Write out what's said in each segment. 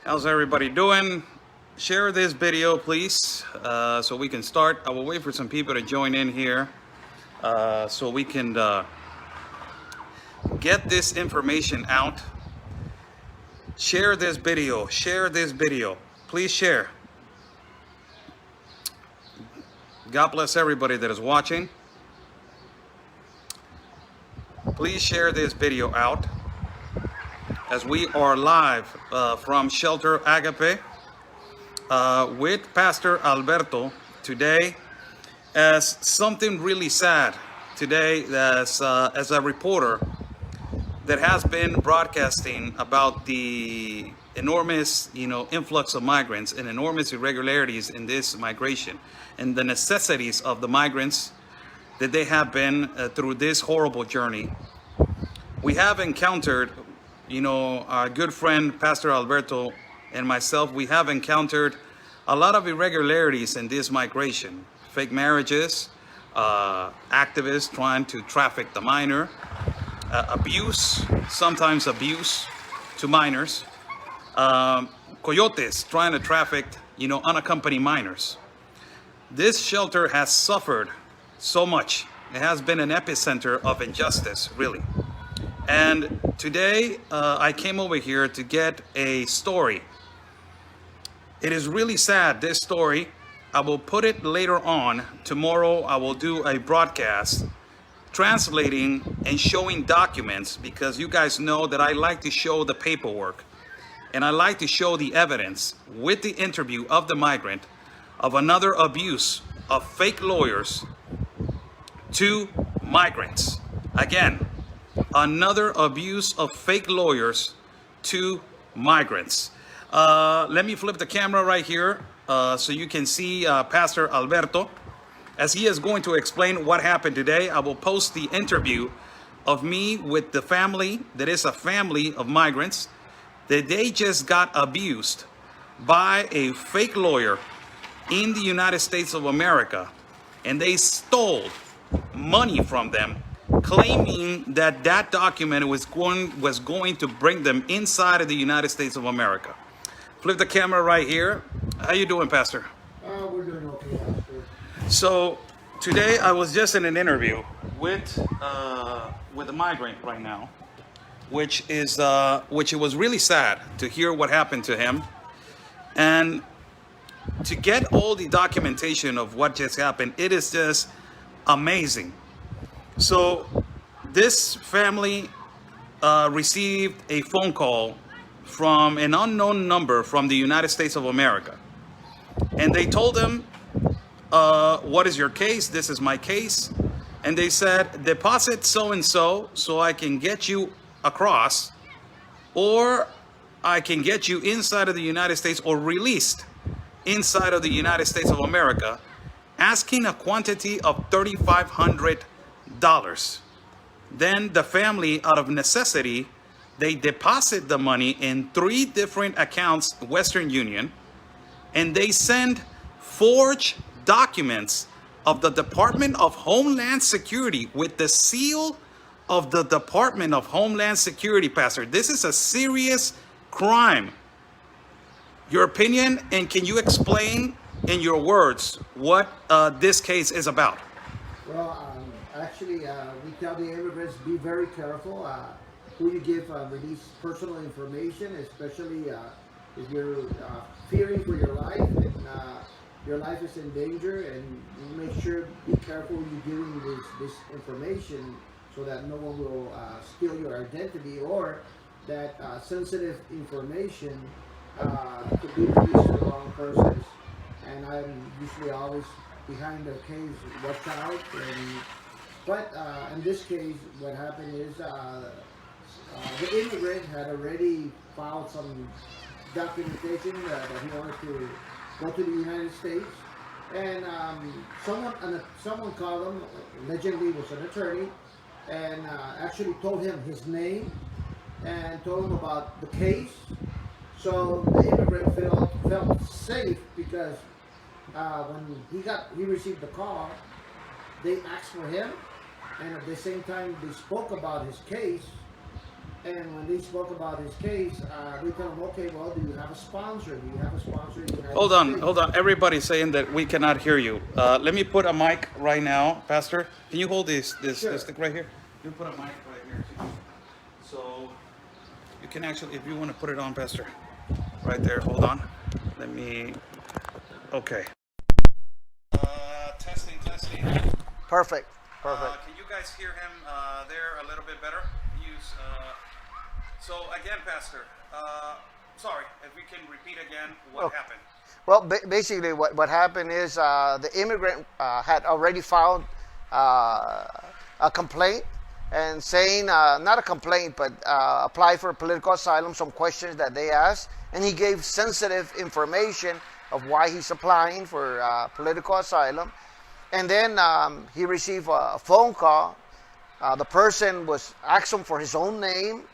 How's everybody doing? Share this video, please, so we can start. I will wait for some people to join in here so we can get this information out. Share this video. Share this video. Please share. God bless everybody that is watching. Please share this video out as we are live from Shelter Agape with Pastor Alberto today, as something really sad today, as a reporter that has been broadcasting about the enormous influx of migrants and enormous irregularities in this migration and the necessities of the migrants that they have been through this horrible journey. We have encountered, our good friend Pastor Alberto and myself, we have encountered a lot of irregularities in this migration. Fake marriages, activists trying to traffic the minor, sometimes abuse to minors, coyotes trying to traffic, unaccompanied minors. This shelter has suffered so much. It has been an epicenter of injustice, really. And today, I came over here to get a story. It is really sad, this story. I will put it later on. Tomorrow, I will do a broadcast translating and showing documents, because you guys know that I like to show the paperwork and I like to show the evidence with the interview of the migrant of another abuse of fake lawyers to migrants. Again, another abuse of fake lawyers to migrants. Let me flip the camera right here so you can see Pastor Alberto as he is going to explain what happened today. I will post the interview of me with the family that is a family of migrants that they just got abused by a fake lawyer in the United States of America, and they stole money from them, claiming that that document was going to bring them inside of the United States of America. Flip the camera right here. How you doing, Pastor? We're doing okay, Pastor. So today I was just in an interview with a migrant right now, which it was really sad to hear what happened to him, and to get all the documentation of what just happened. It is just amazing. So this family received a phone call from an unknown number from the United States of America. And they told them, what is your case? This is my case. And they said, deposit so-and-so so I can get you across, or I can get you inside of the United States or released inside of the United States of America, asking a quantity of $3,500. Then the family, out of necessity, they deposit the money in 3 different accounts, Western Union, and they send forged documents of the Department of Homeland Security with the seal of the Department of Homeland Security, Pastor. This is a serious crime. Your opinion, and can you explain in your words what this case is about? Well, actually, we tell the immigrants, be very careful who you give release personal information, especially if you're fearing for your life and your life is in danger, and you make sure, be careful you're giving this information so that no one will steal your identity, or that sensitive information could be released to the wrong persons. And I'm usually always behind the case, watch out. But in this case, what happened is the immigrant had already filed some documentation that he wanted to go to the United States, and someone called him, allegedly was an attorney, and actually told him his name and told him about the case. So the immigrant felt safe, because when he received the call, they asked for him, and at the same time they spoke about his case, And when they spoke about his case, they told him, okay, well, do you have a sponsor? Do you have a sponsor in the United Hold on, States? hold on. Everybody's saying that we cannot hear you. Let me put a mic right now, Pastor. Can you hold this Sure. this stick right here? You put a mic right here too. So you can actually, if you want to put it on, Pastor, right there. Hold on. Let me. Okay. Testing, testing. Perfect. Perfect. Can you guys hear him there a little bit better? Use. So again, Pastor. Sorry, if we can repeat again what happened. Well, basically, what happened is the immigrant had already filed a complaint and saying, not a complaint, but apply for political asylum, some questions that they asked, and he gave sensitive information of why he's applying for political asylum. And then he received a phone call. The person was asked him for his own name,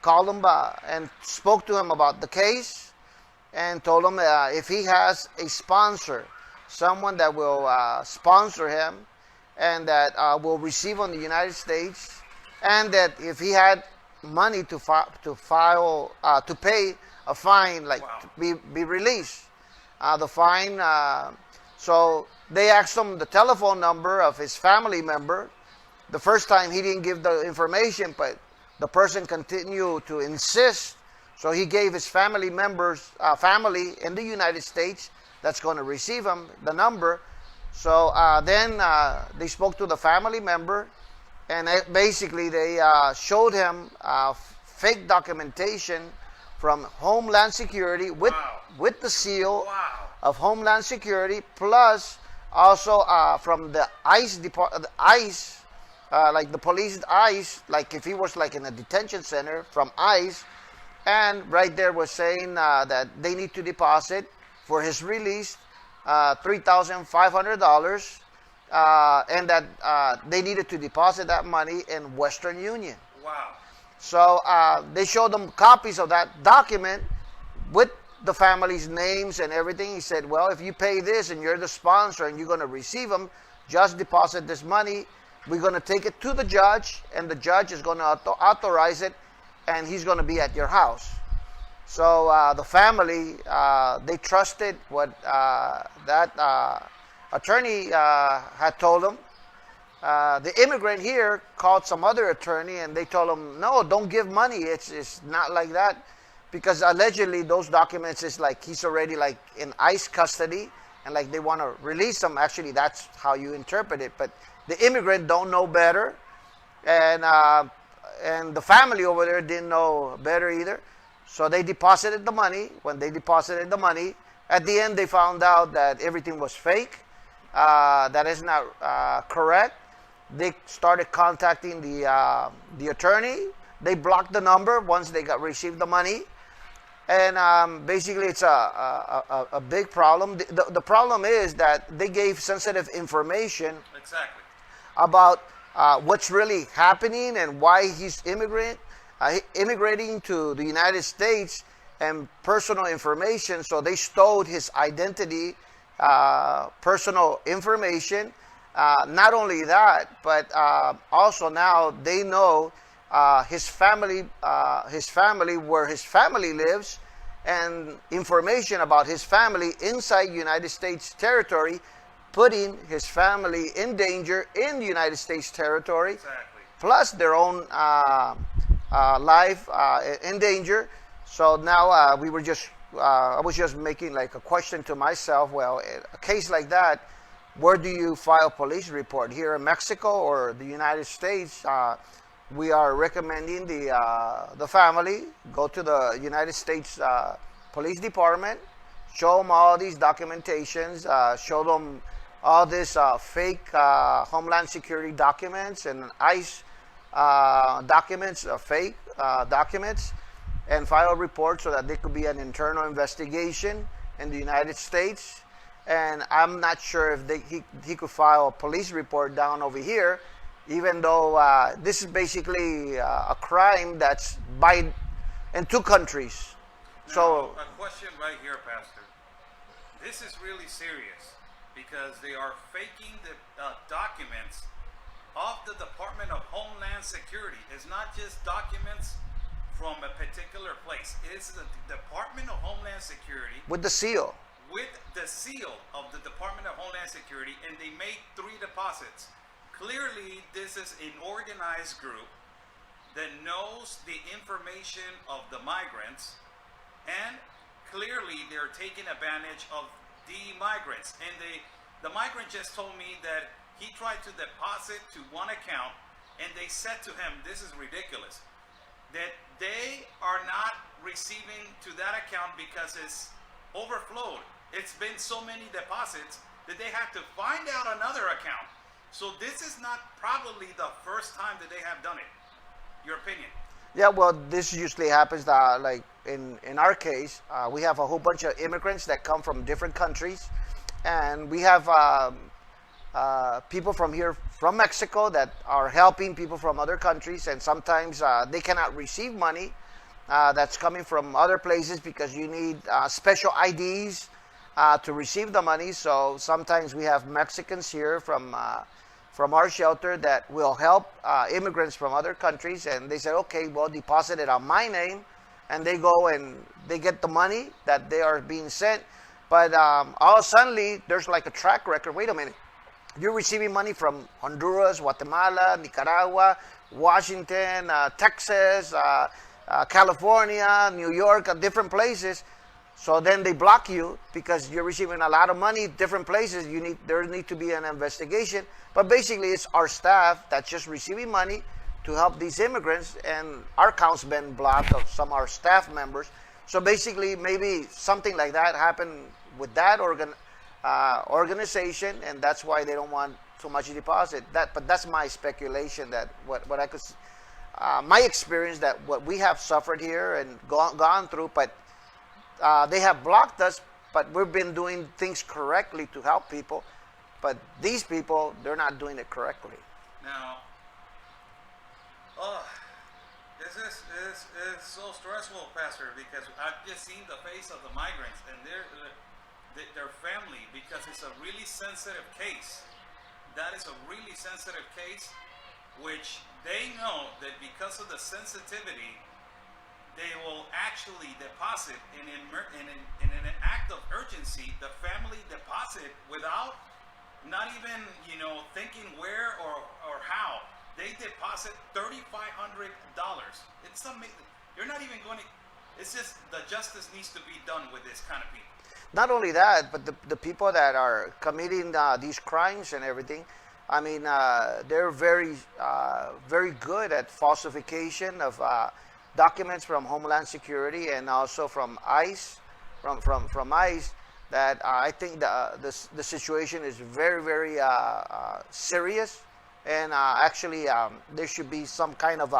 called him and spoke to him about the case, and told him if he has a sponsor, someone that will sponsor him and that will receive on the United States, and that if he had money to pay a fine, like Wow. to be released, the fine. So they asked him the telephone number of his family member. The first time he didn't give the information, but the person continued to insist. So he gave his family members, family in the United States that's going to receive him, the number. So then they spoke to the family member, and basically they showed him fake documentation from Homeland Security with Wow. with the seal Wow. of Homeland Security, plus also from the ICE department, like the police ICE, like if he was like in a detention center from ICE, and right there was saying that they need to deposit for his release $3,500, and that they needed to deposit that money in Western Union. Wow. So they showed them copies of that document with the family's names and everything. He said, well, if you pay this and you're the sponsor and you're going to receive them, just deposit this money. We're going to take it to the judge, and the judge is going to authorize it, and he's going to be at your house. So the family, they trusted what that attorney had told them. The immigrant here called some other attorney, and they told him, no, don't give money. It's not like that, because allegedly those documents is like he's already like in ICE custody, and like they want to release him. Actually, that's how you interpret it. But the immigrant don't know better, and the family over there didn't know better either. So they deposited the money. When they deposited the money, at the end they found out that everything was fake. That is not correct. They started contacting the attorney. They blocked the number once they received the money, and basically it's a big problem. The problem is that they gave sensitive information Exactly. about what's really happening and why he's immigrating to the United States, and personal information. So they stole his identity, personal information. Not only that, but also now they know his family, where his family lives, and information about his family inside United States territory, putting his family in danger in the United States territory, Exactly. plus their own life in danger. So now I was just making like a question to myself. Well, a case like that, where do you file police report? Here in Mexico or the United States? We are recommending the family go to the United States Police Department, show them all these documentations, show them all this fake Homeland Security documents and ICE documents, fake documents, and file a report so that there could be an internal investigation in the United States. And I'm not sure if he could file a police report down over here, even though this is basically a crime that's in two countries. Now, So a question right here, Pastor. This is really serious because they are faking the documents of the Department of Homeland Security. It's not just documents from a particular place. It's the Department of Homeland Security With the seal. with the seal of the Department of Homeland Security, and they made 3 deposits. Clearly, this is an organized group that knows the information of the migrants, and clearly they're taking advantage of the migrants. And the migrant just told me that he tried to deposit to one account, and they said to him, this is ridiculous, that they are not receiving to that account because it's overflowed. It's been so many deposits that they have to find out another account. So this is not probably the first time that they have done it. Your opinion? Yeah, well, this usually happens like in our case, we have a whole bunch of immigrants that come from different countries, and we have people from here, from Mexico, that are helping people from other countries, and sometimes they cannot receive money that's coming from other places because you need special IDs to receive the money. So sometimes we have Mexicans here from our shelter that will help immigrants from other countries, and they said, okay, well, deposit it on my name, and they go and they get the money that they are being sent. But all of a sudden, there's like a track record. Wait a minute. You're receiving money from Honduras, Guatemala, Nicaragua, Washington, Texas, California, New York, different places. So then they block you because you're receiving a lot of money, different places. There need to be an investigation. But basically, it's our staff that's just receiving money to help these immigrants, and our account's been blocked of some of our staff members. So basically, maybe something like that happened with that organization, and that's why they don't want so much deposit. But that's my speculation. That what I could, my experience, that what we have suffered here and gone through, but. They have blocked us, but we've been doing things correctly to help people. But these people, they're not doing it correctly. Now, this is so stressful, Pastor, because I've just seen the face of the migrants and their family, because it's a really sensitive case. That is a really sensitive case, which they know that because of the sensitivity, they will actually deposit in an act of urgency. The family deposit without not even thinking where or how. They deposit $3,500. It's amazing. You're not even going to. It's just the justice needs to be done with this kind of people. Not only that, but the people that are committing these crimes and everything. I mean, they're very good at falsification of. Documents from Homeland Security and also from ICE, from ICE, that I think the situation is very serious, and actually there should be some kind of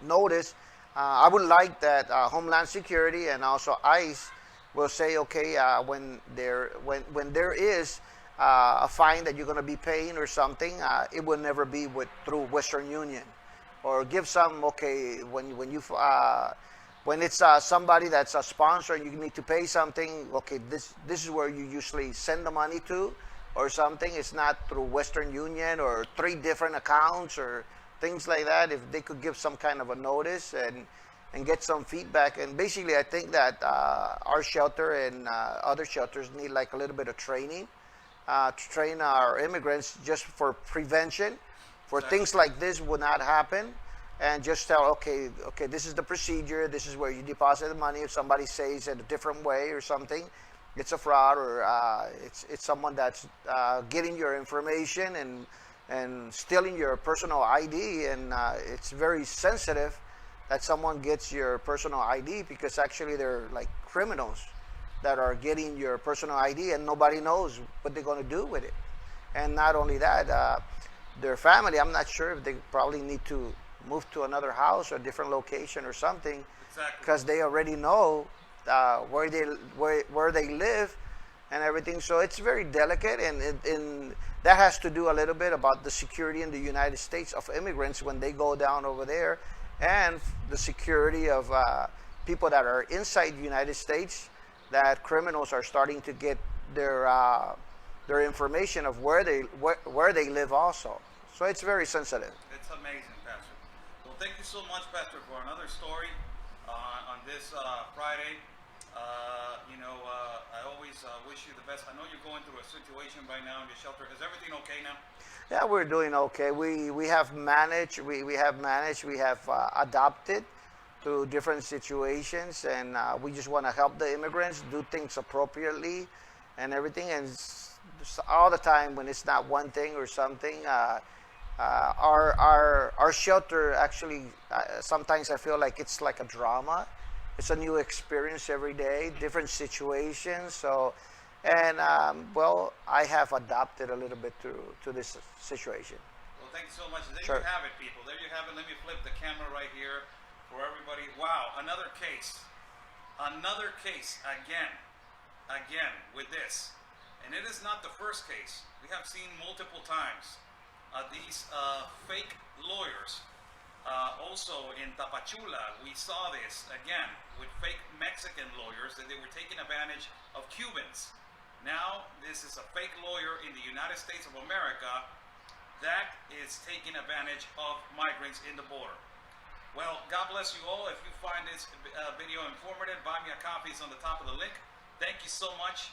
notice. I would like that Homeland Security and also ICE will say, okay, when there is a fine that you're going to be paying or something, it will never be through Western Union. Or give some, okay, when it's somebody that's a sponsor and you need to pay something, okay, this is where you usually send the money to or something. It's not through Western Union or 3 different accounts or things like that. If they could give some kind of a notice and get some feedback. And basically, I think that our shelter and other shelters need like a little bit of training to train our immigrants just for prevention. For things like this would not happen, and just tell, okay, this is the procedure. This is where you deposit the money. If somebody says it a different way or something, it's a fraud, or it's someone that's getting your information and stealing your personal ID, and it's very sensitive that someone gets your personal ID, because actually they're like criminals that are getting your personal ID, and nobody knows what they're going to do with it. And not only that. Their family, I'm not sure if they probably need to move to another house or a different location or something, because they already know where they live and everything. So it's very delicate, and that has to do a little bit about the security in the United States of immigrants when they go down over there, and the security of people that are inside the United States, that criminals are starting to get their information of where they live also. So it's very sensitive. It's amazing, Pastor. Well, thank you so much, Pastor, for another story on this Friday. I always wish you the best. I know you're going through a situation right now in the shelter. Is everything okay now? Yeah, we're doing okay. We have managed. We have managed. We have adapted to different situations, and we just want to help the immigrants do things appropriately, and everything. And all the time, when it's not one thing or something, our shelter actually sometimes I feel like it's like a drama. It's a new experience every day, different situations. So, and well, I have adapted a little bit to this situation. Well, thank you so much. There Sure. you have it, people. There you have it. Let me flip the camera right here for everybody. Wow, another case. Another case again with this. And it is not the first case. We have seen multiple times these fake lawyers. Also in Tapachula, we saw this again with fake Mexican lawyers that they were taking advantage of Cubans. Now, this is a fake lawyer in the United States of America that is taking advantage of migrants in the border. Well, God bless you all. If you find this video informative, buy me a copy. It's on the top of the link. Thank you so much.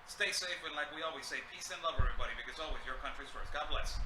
Stay safe, and like we always say, peace and love, everybody, because always your country's first. God bless.